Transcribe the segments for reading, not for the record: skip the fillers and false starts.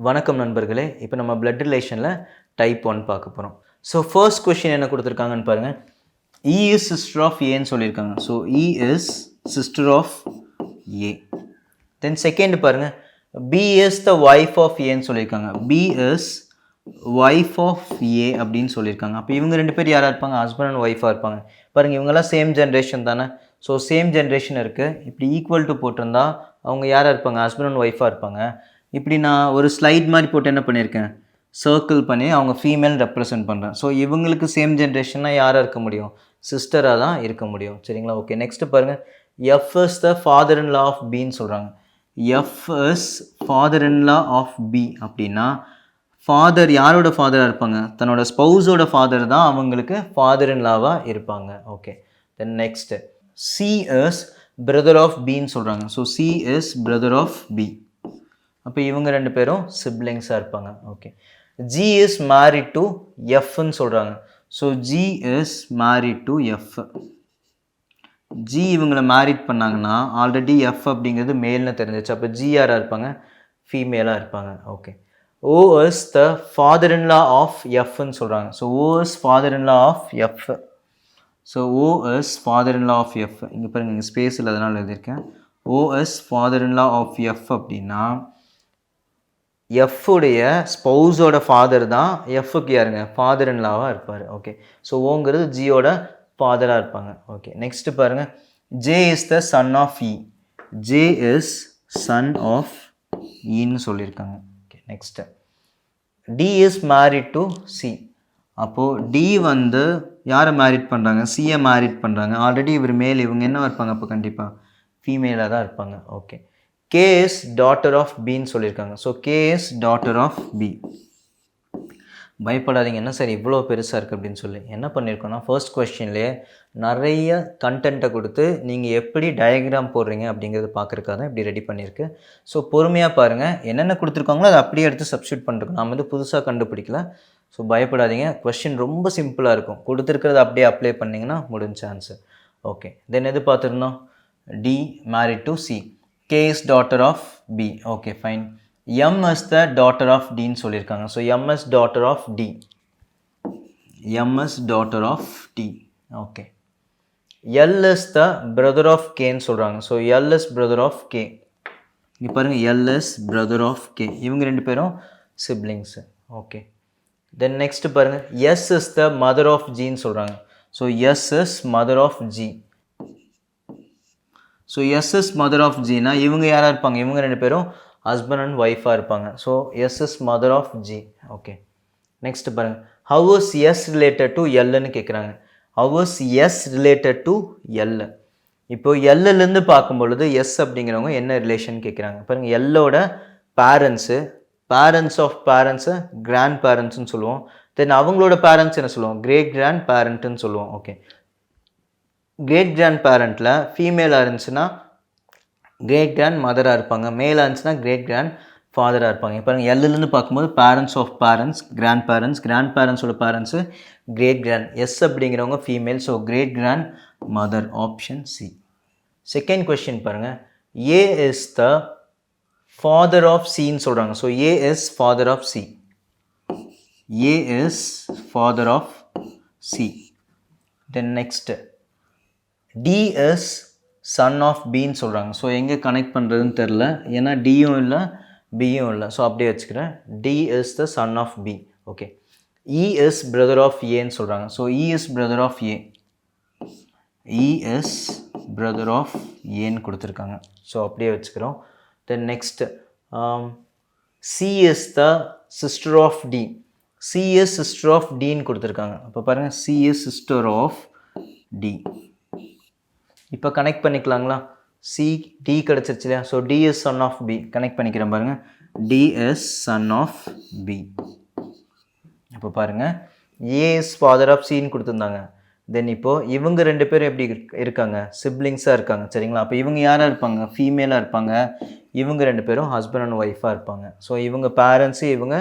வணக்கம் நண்பர்களே. இப்போ நம்ம blood relationல டைப் 1 பார்க்க போகிறோம். ஸோ ஃபர்ஸ்ட் கொஷின் என்ன கொடுத்துருக்காங்கன்னு பாருங்கள். E is sister of Aன்னு சொல்லியிருக்காங்க. So E is sister of A. Then second பாருங்கள், B is the wife of Aன்னு சொல்லியிருக்காங்க. B is wife of A அப்படின்னு சொல்லியிருக்காங்க. அப்போ இவங்க ரெண்டு பேர் யாராக இருப்பாங்க? ஹஸ்பண்ட் அண்ட் ஒய்ஃபாக இருப்பாங்க. பாருங்கள், இவங்கெல்லாம் சேம் ஜென்ரேஷன் தானே. ஸோ சேம் ஜென்ரேஷன் இருக்குது. இப்படி ஈக்குவல் டு போட்டிருந்தா அவங்க யாராக இருப்பாங்க? ஹஸ்பண்ட் அண்ட் ஒய்ஃபாக இருப்பாங்க. இப்படி நான் ஒரு ஸ்லைட் மாதிரி போட்டு என்ன பண்ணியிருக்கேன், சர்க்கிள் பண்ணி அவங்க ஃபீமேல் ரெப்ரசன்ட் பண்ணுறேன். ஸோ இவங்களுக்கு சேம் ஜென்ரேஷனாக யாராக இருக்க முடியும்? சிஸ்டராக தான் இருக்க முடியும். சரிங்களா? ஓகே, நெக்ஸ்ட்டு பாருங்கள். F is the father in law of பின்னு சொல்கிறாங்க. F is father in law of B அப்படின்னா ஃபாதர் யாரோட ஃபாதராக இருப்பாங்க? தன்னோட ஸ்பௌஸோட ஃபாதர் தான் அவங்களுக்கு ஃபாதர் இன் லாவாக இருப்பாங்க. Okay, then next C is brother of பின்னு சொல்கிறாங்க. So C is brother of B. அப்போ இவங்க ரெண்டு பேரும் சிப்ளிங்ஸாக இருப்பாங்க. Okay, G is married to எஃப்னு சொல்கிறாங்க. So G is married to F. G இவங்களை மேரிட் பண்ணாங்கன்னா ஆல்ரெடி எஃப் அப்படிங்கிறது மேல்னு தெரிஞ்சிச்சு. அப்போ ஜி யாராக இருப்பாங்க? ஃபீமேலாக இருப்பாங்க. Okay, O is the father in law of எஃப்னு சொல்கிறாங்க. So O is father in law of F. So O is father in law of F. இங்கே பாருங்கள், இங்கே ஸ்பேஸ் இல்லை, அதனால் எழுதியிருக்கேன். O is father in law of F அப்படின்னா எஃப்புடைய ஸ்பௌஸோட ஃபாதர் தான் எஃப்க்கு யாருங்க? ஃபாதர் இன் லாவாக இருப்பார். ஓகே, ஸோ ஓங்கிறது ஜியோட ஃபாதராக இருப்பாங்க. ஓகே, நெக்ஸ்ட்டு பாருங்கள். J is the son of E. J is son of இன்னு சொல்லியிருக்காங்க. Okay, next D is married to C. அப்போது டி வந்து யாரை மேரிட் பண்ணுறாங்க? சியை மேரிட் பண்ணுறாங்க. ஆல்ரெடி இவர் மேல், இவங்க என்ன இருப்பாங்க? அப்போ கண்டிப்பாக ஃபீமேலாக தான் இருப்பாங்க. Okay, K is daughter of பின்னு சொல்லியிருக்காங்க. So K is daughter of B. பயப்படாதீங்க, என்ன சார் இவ்வளோ பெருசாக இருக்குது அப்படின்னு சொல்லி. என்ன பண்ணியிருக்கோன்னா, ஃபர்ஸ்ட் கொஸ்டின்லேயே நிறைய கண்டென்ட்டை கொடுத்து நீங்கள் எப்படி டயக்ராம் போடுறீங்க அப்படிங்கிறது பார்க்குறக்காக தான் இப்படி ரெடி பண்ணியிருக்கு. ஸோ பொறுமையாக பாருங்கள், என்னென்ன கொடுத்துருக்காங்களோ அதை அப்படியே எடுத்து சப்ஸ்டியூட் பண்ணிருக்கோம். நம்ம வந்து புதுசாக கண்டுபிடிக்கல. ஸோ பயப்படாதீங்க, கொஸ்டின் ரொம்ப சிம்பிளாக இருக்கும். கொடுத்துருக்கிறத அப்படியே அப்ளை பண்ணிங்கன்னா முடிஞ்ச ஆன்சர். ஓகே, தென் எது பார்த்துருந்தோம்? D married to C. K is daughter of B. Okay, fine. M is the daughter of D ன்னு சொல்லியிருக்காங்க. So M is daughter of D. M is daughter of D. Okay. L is the brother of K ன்னு சொல்கிறாங்க. So L is brother of K. இங்கே பாருங்கள், L is brother of K. இவங்க ரெண்டு பேரும் siblings. Okay, then next பாருங்கள். S is the mother of G ன்னு சொல்கிறாங்க. So S is mother of G. So S is mother of ஜினா இவங்க யாராக இருப்பாங்க? இவங்க ரெண்டு பேரும் ஹஸ்பண்ட் அண்ட் ஒய்ஃபாக இருப்பாங்க. So S is mother of G. Okay, next பாருங்கள். How is S related to எல்லுன்னு கேட்குறாங்க. How is S related to L. இப்போது எல்லுலேருந்து பார்க்கும் பொழுது எஸ் அப்படிங்கிறவங்க என்ன ரிலேஷன் கேட்குறாங்க பாருங்கள். எல்லோட பேரண்ட்ஸு, பேரண்ட்ஸ் ஆஃப் பேரண்ட்ஸை கிராண்ட் பேரண்ட்ஸ்ன்னு சொல்லுவோம். தென் அவங்களோட பேரண்ட்ஸ் என்ன சொல்லுவோம்? கிரேட் கிராண்ட் பேரண்ட்டுன்னு சொல்லுவோம். ஓகே, கிரேட் கிராண்ட் பேரண்ட்டில் ஃபீமேலாக இருந்துச்சுன்னா கிரேட் கிராண்ட் மதராக இருப்பாங்க, மேலாக இருந்துச்சுன்னா கிரேட் கிராண்ட் ஃபாதராக இருப்பாங்க. இப்போ எல்லுலேருந்து பார்க்கும்போது parents of parents, grand parents, grand பேரண்ட்ஸோட பேரண்ட்ஸு கிரேட் கிராண்ட். எஸ் அப்படிங்கிறவங்க female. So great grand mother, option C. Second question பாருங்கள். A is the father of சின்னு சொல்கிறாங்க. So A is father of C. A is father of C. Then next D is son of பின்னு சொல்கிறாங்க. So எங்கே connect பண்ணுறதுன்னு தெரில, ஏன்னா டியும் இல்லை பியும் இல்லை. ஸோ அப்படியே வச்சுக்கிறேன். D is the son of B. Okay, E is brother of ஏன்னு சொல்கிறாங்க. So E is brother of A. E is brother of ஏன்னு கொடுத்துருக்காங்க. ஸோ அப்படியே வச்சுக்கிறோம். Then next C is the sister of D. C is sister of டின்னு கொடுத்துருக்காங்க. அப்போ பாருங்கள், C is sister of D. இப்போ கனெக்ட் பண்ணிக்கலாங்களா? சி டி கிடச்சிருச்சு இல்லையா? So D is son of B. Connect பண்ணிக்கிறேன் பாருங்கள். D is son of B. இப்போ பாருங்கள், ஏ இஸ் ஃபாதர் ஆஃப் சின்னு கொடுத்துருந்தாங்க. தென் இப்போது இவங்க ரெண்டு பேரும் எப்படி இருக்காங்க? சிப்ளிங்ஸாக இருக்காங்க. சரிங்களா? அப்போ இவங்க யாராக இருப்பாங்க? ஃபீமேலாக இருப்பாங்க. இவங்க ரெண்டு பேரும் ஹஸ்பண்ட் அண்ட் ஒய்ஃபாக இருப்பாங்க. ஸோ இவங்க பேரண்ட்ஸு, இவங்க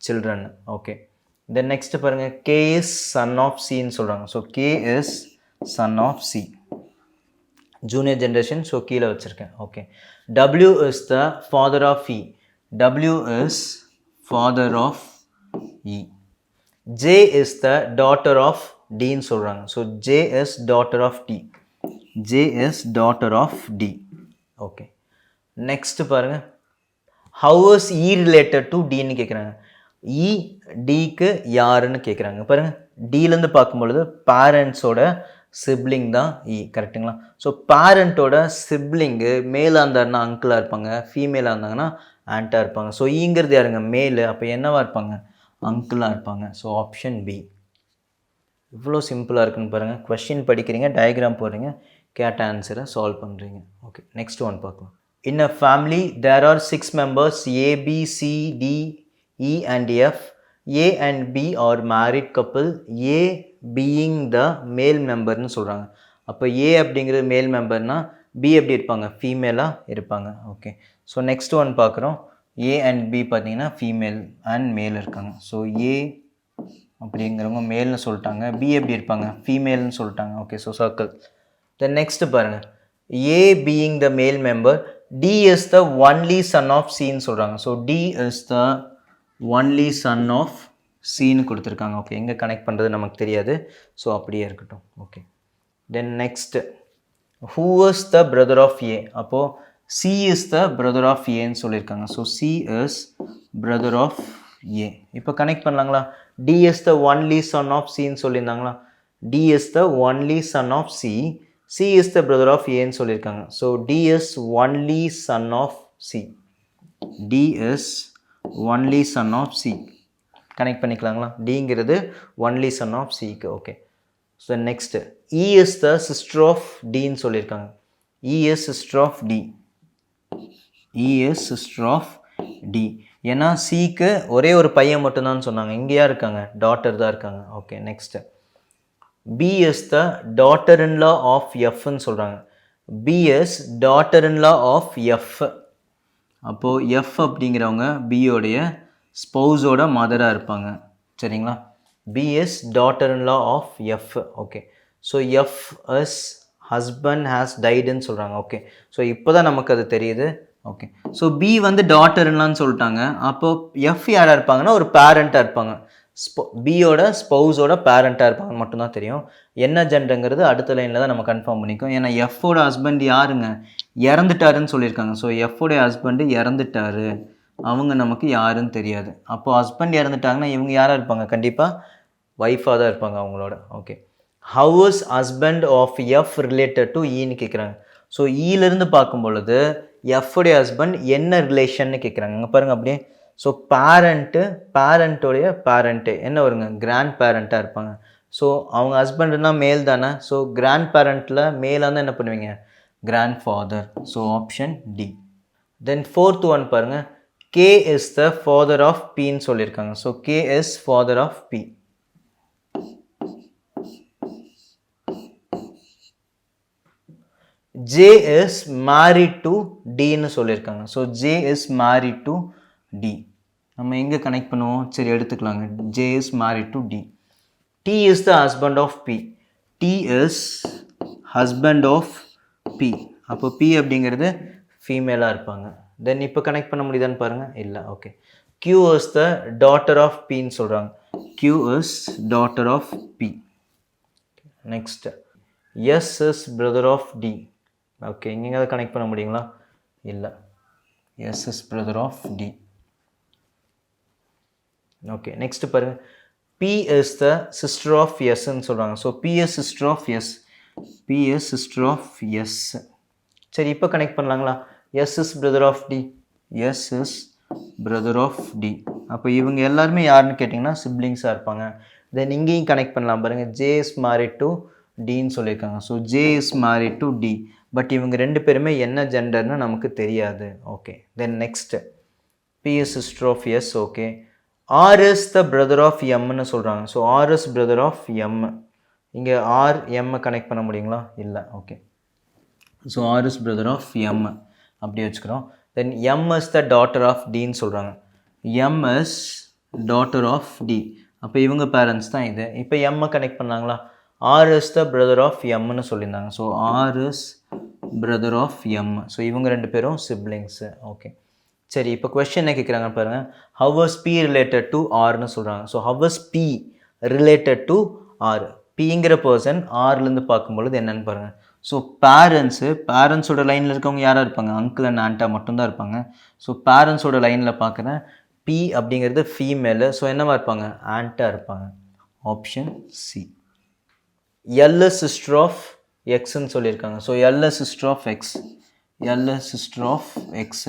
சில்ட்ரன். ஓகே, தென் நெக்ஸ்ட்டு பாருங்கள். கே இஸ் சன் ஆஃப் சின்னு சொல்கிறாங்க. So K is son of C. Junior generation. So கீழே வச்சுருக்கேன். ஓகே, W is the father of E. W is father of E. J is the daughter of D ன்னு சொல்றாங்க. So J is daughter of D. J is daughter of D. Okay. Next பாருங்க. How is E related to D ன்னு கேட்குறாங்க. E Dக்கு யாருன்னு கேட்குறாங்க. பாருங்க Dலேருந்து பார்க்கும்பொழுது பேரண்ட்ஸோட சிப்ளிங் தான் E கரெக்டுங்களா. ஸோ பேரண்ட்டோட சிப்ளிங்கு மேலாக இருந்தாருன்னா அங்கிளாக இருப்பாங்க, ஃபீமேலாக இருந்தாங்கன்னா ஆண்ட்டாக இருப்பாங்க. ஸோ ஈங்கிறது யாருங்க மேலு, அப்போ என்னவாக இருப்பாங்க அங்கிளாக இருப்பாங்க. So option B. இவ்வளோ சிம்பிளாக இருக்குன்னு பாருங்கள். கொஸ்டின் படிக்கிறீங்க, டயக்ராம் போடுறீங்க, கேட்ட ஆன்சரை சால்வ் பண்ணுறீங்க. ஓகே, நெக்ஸ்ட் ஒன் பார்க்கலாம். In a family, there are 6 members A, B, C, D, E and F. A and B are married couple. A being the male member னு சொல்கிறாங்க. அப்போ A அப்படிங்கிறது மேல் மெம்பர்னா B எப்படி இருப்பாங்க, ஃபீமேலாக இருப்பாங்க. ஓகே, ஸோ நெக்ஸ்ட் ஒன் பார்க்குறோம். A and B பார்த்தீங்கன்னா ஃபீமேல் அண்ட் மேல் இருக்காங்க. ஸோ A அப்படிங்கிறவங்க மேல்னு சொல்லிட்டாங்க, B எப்படி இருப்பாங்க ஃபீமேல்னு சொல்லிட்டாங்க. Okay, so circle. Then next பாருங்கள். A being the male member, D is the only son of C ன்னு சொல்கிறாங்க. So D is the only son of C ன்னு கொடுத்துருக்காங்க. ஓகே, எங்கே கனெக்ட் பண்ணுறது நமக்கு தெரியாது, ஸோ அப்படியே இருக்கட்டும். Okay, then next who is the brother of A? அப்போது C is the brother of A ன்னு சொல்லியிருக்காங்க. So C is brother of A. இப்போ connect பண்ணலாங்களா. D is the only son of C ன்னு சொல்லியிருந்தாங்களா. D is the only son of C. C is the brother of A ன்னு சொல்லியிருக்காங்க. So D is only son of C. D is only son of C. Connect பண்ணிக்கலாங்களா. Dங்கிறது only son of Cக்கு. Okay, so next E is the sister of D ன்னு சொல்லியிருக்காங்க. E is sister of D. E is sister of D. ஏன்னா Cக்கு ஒரே ஒரு பையன் மட்டும்தான் சொன்னாங்க, இங்கேயா இருக்காங்க டாட்டர் தான் இருக்காங்க. Okay, next B is the daughter-in-law of F ன்னு சொல்கிறாங்க. B is daughter-in-law of F. அப்போது F அப்படிங்கிறவங்க Bயோடைய ஸ்பௌஸோட மதராக இருப்பாங்க. சரிங்களா. B is daughter-in-law of F. Okay, so F is husband has diedன்னு சொல்கிறாங்க. ஓகே, ஸோ இப்போ தான் நமக்கு அது தெரியுது. ஓகே, ஸோ B வந்து டாட்டர்-in-lawன்னு சொல்லிட்டாங்க. அப்போது F யாராக இருப்பாங்கன்னா ஒரு பேரண்ட்டாக இருப்பாங்க. பியோட ஸ்பௌஸோட பேரண்ட்டாக இருப்பாங்க மட்டும்தான் தெரியும். என்ன ஜெண்டருங்கிறது அடுத்த லைனில் தான் நம்ம கன்ஃபார்ம் பண்ணிக்கோம். ஏன்னா எஃப்போட ஹஸ்பண்ட் யாருங்க இறந்துட்டாருன்னு சொல்லியிருக்காங்க. ஸோ எஃப்போடைய ஹஸ்பண்டு இறந்துட்டாரு, அவங்க நமக்கு யாருன்னு தெரியாது. அப்போது ஹஸ்பண்ட் இறந்துட்டாங்கன்னா இவங்க யாராக இருப்பாங்க, கண்டிப்பாக ஒய்ஃபாக தான் இருப்பாங்க அவங்களோட. Okay, how is husband of F related to ஈன்னு கேட்குறாங்க. ஸோ ஈலேருந்து பார்க்கும் பொழுது எஃப்வுடைய ஹஸ்பண்ட் என்ன ரிலேஷன்னு கேட்குறாங்க. அங்கே பாருங்கள் அப்படியே. ஸோ பேரண்ட்டோடைய பேரண்ட்டு என்ன வருங்க, கிராண்ட் பேரண்ட்டாக இருப்பாங்க. ஸோ அவங்க ஹஸ்பண்டுனா மேல் தானே. ஸோ கிராண்ட் பேரண்ட்டில் மேலாக தான் என்ன பண்ணுவீங்க, grandfather. So option D. Then fourth one பாருங்கள். K is the father of P ன்னு சொல்லியிருக்காங்க. So K is father of P. J is married to D ன்னு சொல்லியிருக்காங்க. So J is married to D. நம்ம எங்கே connect பண்ணுவோம், சரி எடுத்துக்கலாங்க. J is married to D. T is the husband of P. T is husband of P. அப்போ P அப்படிங்கிறது ஃபீமேலாக இருப்பாங்க. தென் இப்போ கனெக்ட் பண்ண முடியுதான்னு பாருங்கள், இல்லை. Okay, Q is the daughter of P ன்னு சொல்கிறாங்க. Q is daughter of P. Next S is brother of D. Okay, இங்கே அதை கனெக்ட் பண்ண முடியுங்களா, இல்லை. S is brother of D. Okay, next பாருங்க. P is the sister of S ன்னு சொல்கிறாங்க. So P is sister of S. P is sister of S. சரி, இப்போ connect பண்ணலாங்களா. S is brother of D. S is brother of D. அப்போ இவங்க எல்லாருமே யாருன்னு கேட்டிங்கன்னா சிப்ளிங்ஸாக இருப்பாங்க. தென் இங்கேயும் கனெக்ட் பண்ணலாம் பாருங்கள். J is married to Dன்னு சொல்லியிருக்காங்க. So J is married to D. But இவங்க ரெண்டு பேருமே என்ன ஜெண்டர்னு நமக்கு தெரியாது. Okay, then next P is sister of S. Okay, R is the brother of Mன்னு சொல்கிறாங்க. So R is brother of M. இங்கே R M connect பண்ண முடியுங்களா, இல்லை. Okay, so R is brother of M அப்படி வச்சுக்கிறோம். தென் M is the daughter of Dன்னு சொல்கிறாங்க. M is daughter of D. அப்போ இவங்க பேரண்ட்ஸ் தான் இது. இப்போ M கனெக்ட் பண்ணாங்களா. R is the brother of Mன்னு சொல்லியிருந்தாங்க. So R is brother of M. So இவங்க ரெண்டு பேரும் சிப்ளிங்ஸு. ஓகே, சரி இப்போ கொஸ்டின் என்ன கேட்குறாங்க பாருங்கள். How was B related to ஆர்னு சொல்கிறாங்க. So how was B related to R, பிங்கிற பர்சன் ஆர்லேருந்து பார்க்கும்பொழுது என்னென்னு பாருங்கள். ஸோ பேரண்ட்ஸோட லைனில் இருக்கவங்க யாராக இருப்பாங்க, அங்கிள் அண்ட் ஆண்டா மட்டும்தான் இருப்பாங்க. ஸோ பேரண்ட்ஸோட லைனில் பார்க்குறேன் பி அப்படிங்கிறது ஃபீமேலு. ஸோ என்னவா இருப்பாங்க, ஆண்டா இருப்பாங்க. Option C. L sister of எக்ஸ்ன்னு சொல்லியிருக்காங்க. So L sister of X, L sister of X,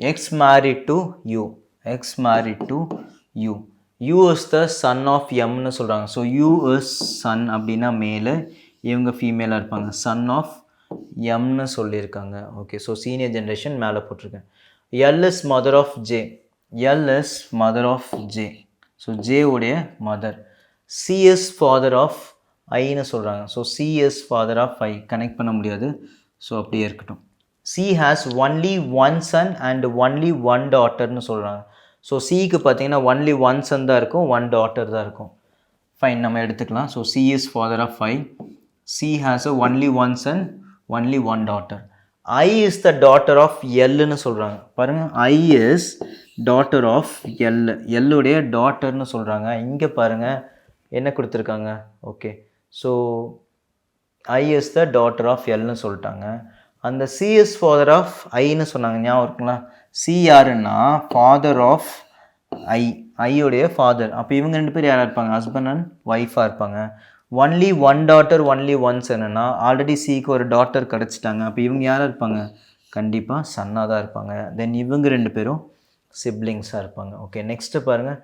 X married to U, X married to U, U is the son of எம்னு சொல்கிறாங்க. ஸோ யூ இஸ் சன் அப்படின்னா மேலு, இவங்க ஃபீமேலாக இருப்பாங்க. Sun of எம்னு சொல்லியிருக்காங்க. Okay, so senior generation மேலே போட்டிருக்கேன். L is mother of J, L is mother of J, so J உடைய mother. C is father of ஐன்னு சொல்கிறாங்க. So C is father of I, connect பண்ண முடியாது. ஸோ அப்படியே இருக்கட்டும். C has only one son and only one டாட்டர்னு சொல்கிறாங்க. So சிக்கு பார்த்தீங்கன்னா ஒன்லி ஒன் சன் தான் இருக்கும், ஒன் டாட்டர் தான் இருக்கும். ஃபைன், நம்ம எடுத்துக்கலாம். So C is father of I, C has a only one son, only one daughter. I is the daughter of எல்லுன்னு சொல்கிறாங்க. பாருங்கள், I is daughter of L, எல்லுடைய டாட்டர்னு சொல்கிறாங்க. இங்கே பாருங்கள் என்ன கொடுத்துருக்காங்க. Okay, so I is the daughter of எல்னு சொல்லிட்டாங்க. அந்த சி இஸ் ஃபாதர் ஆஃப் ஐன்னு சொன்னாங்க, ஞாபகம் இருக்குங்களா? சி யாருன்னா ஃபாதர் ஆஃப் ஐ, ஐயோடைய ஃபாதர். அப்போ இவங்க ரெண்டு பேர் யாராக இருப்பாங்க, ஹஸ்பண்ட் அண்ட் ஒய்ஃபாக இருப்பாங்க. Only one daughter only once என்னன்னா ஆல்ரெடி சிக்கு ஒரு டாட்டர் கிடச்சிட்டாங்க. அப்போ இவங்க யாராக இருப்பாங்க, கண்டிப்பாக சன்னாக தான் இருப்பாங்க. தென் இவங்க ரெண்டு பேரும் சிப்ளிங்ஸாக இருப்பாங்க. ஓகே, நெக்ஸ்ட்டு பாருங்கள்.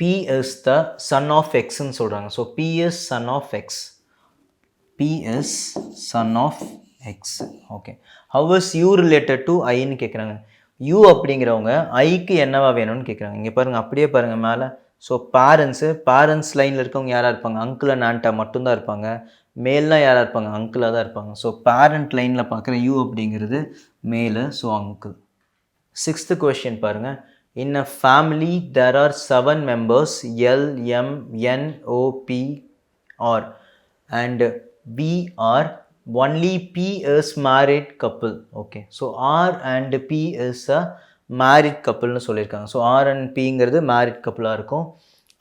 B is the son of எக்ஸ்ன்னு சொல்கிறாங்க. So B is son of X, B is son of X. Okay, how is U related to ஐன்னு கேட்குறாங்க. யூ அப்படிங்கிறவங்க ஐக்கு என்னவா வேணும்னு கேட்குறாங்க. இங்கே பாருங்கள், அப்படியே பாருங்கள் மேலே. ஸோ பேரண்ட்ஸ் லைனில் இருக்கவங்க யாராக இருப்பாங்க, அங்கிள் அண்ட் ஆண்டா மட்டும்தான் இருப்பாங்க. மேல்லாம் யாராக இருப்பாங்க, அங்கிளாக தான் இருப்பாங்க. ஸோ பேரண்ட் லைனில் பார்க்குற யூ அப்படிங்கிறது மேலு, ஸோ அங்கிள். 6th கொஸ்டின் பாருங்கள். In a family there are 7 members, L, M, N, O, P, R and we are only P is married couple. Okay, so R and P is a married couple னு சொல்லியிருக்காங்க. So R and Pங்கிறது married கப்புளாக இருக்கும்.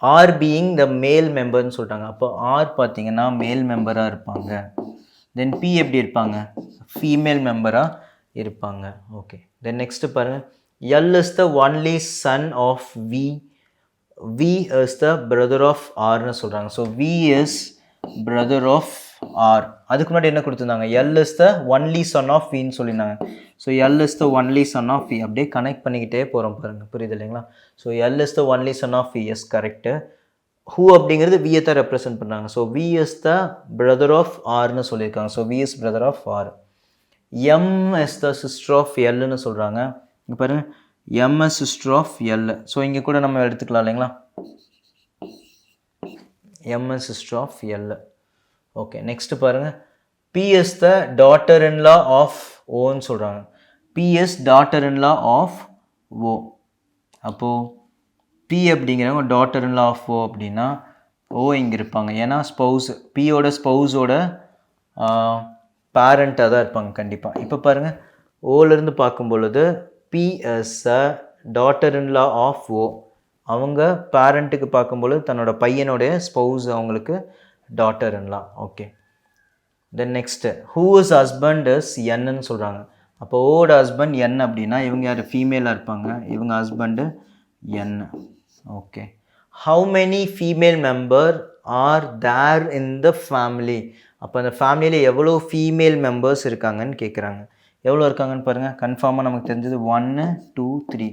R being the male memberன்னு சொல்லிட்டாங்க. அப்போ R பார்த்தீங்கன்னா மேல் மெம்பராக இருப்பாங்க. தென் P எப்படி இருப்பாங்க, ஃபீமேல் மெம்பராக இருப்பாங்க. ஓகே, தென் நெக்ஸ்ட்டு பாருங்கள். L is the only son of V, V is the brother of Rன்னு சொல்கிறாங்க. So V is brother of R. அதுக்கு முன்னாடி என்ன கொடுத்துருந்தாங்க, L is the only son of Vன்னு சொல்லியிருந்தாங்க. So L is the only son of V, அப்படியே connect பண்ணிக்கிட்டே போகிறோம் பாருங்கள், புரியுது இல்லைங்களா? So L is the only son of V, S correct. Who அப்படிங்கிறது வியை தான் ரெப்ரசன்ட் பண்ணுறாங்க. So V is the brother of Rன்னு சொல்லியிருக்காங்க. So V is brother of R. M is the sister of Lன்னு சொல்கிறாங்க. இங்கே பாருங்கள், M is sister of L. So இங்கே கூட நம்ம எடுத்துக்கலாம் இல்லைங்களா, M is sister of L. Okay, next பாருங்கள். P is the daughter-in-law of Oன்னு சொல்கிறாங்க. P is daughter-in-law of O. அப்போது P அப்படிங்கிறவங்க daughter-in-law of O அப்படின்னா O இங்கே இருப்பாங்க. ஏன்னா ஸ்பௌஸ், Pயோட ஸ்பௌஸோட பேரண்ட்டாக தான் இருப்பாங்க கண்டிப்பாக. இப்போ பாருங்கள், ஓலேருந்து பார்க்கும் பொழுது P is a daughter-in-law of O. அவங்க பேரண்ட்டுக்கு பார்க்கும்பொழுது தன்னோட பையனுடைய ஸ்பௌஸ் அவங்களுக்கு daughter-in-law. Okay, then next who is husband is என்னன்னு சொல்கிறாங்க. அப்போ ஓட ஹஸ்பண்ட் என் அப்படின்னா இவங்க யார், ஃபீமேலாக இருப்பாங்க. இவங்க husband N. Okay, how many female member are there in the family. அப்போ அந்த ஃபேமிலியில் எவ்வளோ ஃபீமேல் மெம்பர்ஸ் இருக்காங்கன்னு கேட்குறாங்க. எவ்வளோ இருக்காங்கன்னு பாருங்கள். கன்ஃபார்மாக நமக்கு தெரிஞ்சது 1, 2, 3.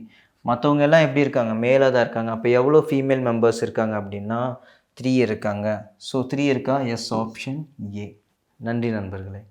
மற்றவங்க எல்லாம் எப்படி இருக்காங்க, மேலே தான் இருக்காங்க. அப்போ எவ்வளோ ஃபீமேல் மெம்பர்ஸ் இருக்காங்க அப்படின்னா 3 இருக்காங்க. ஸோ 3 இருக்கா, எஸ் ஆப்ஷன் ஏ. நன்றி நண்பர்களே.